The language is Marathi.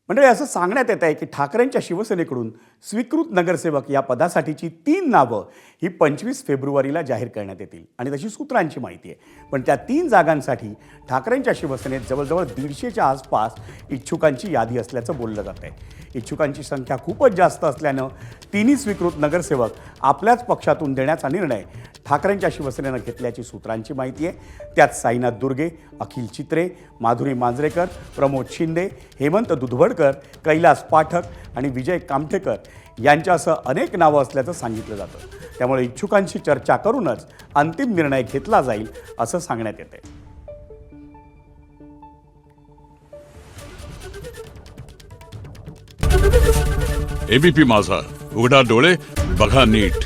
मंडळी, असं सांगण्यात येत आहे की ठाकरेंच्या शिवसेनेकडून स्वीकृत नगरसेवक या पदासाठीची 3 नावं ही 25 फेब्रुवारीला जाहीर करण्यात येतील आणि तशी सूत्रांची माहिती आहे. पण त्या 3 जागांसाठी ठाकरेंच्या शिवसेनेत जवळजवळ 150च्या आसपास इच्छुकांची यादी असल्याचं बोललं जात आहे. इच्छुकांची संख्या खूपच जास्त असल्यानं 3 स्वीकृत नगरसेवक आपल्याच पक्षातून देण्याचा निर्णय ठाकरेंच्या शिवसेनेनं घेतल्याची सूत्रांची माहिती आहे. त्यात साईनाथ दुर्गे, अखिल चित्रे, माधुरी मांजरेकर, प्रमोद शिंदे, हेमंत दुधवडकर, कैलास पाठक आणि विजय कामठेकर यांच्यासह अनेक नावं असल्याचं सांगितलं जातं. त्यामुळे इच्छुकांशी चर्चा करूनच अंतिम निर्णय घेतला जाईल असं सांगण्यात येते. एबीपी माझा, उघडा डोळे बघा नीट.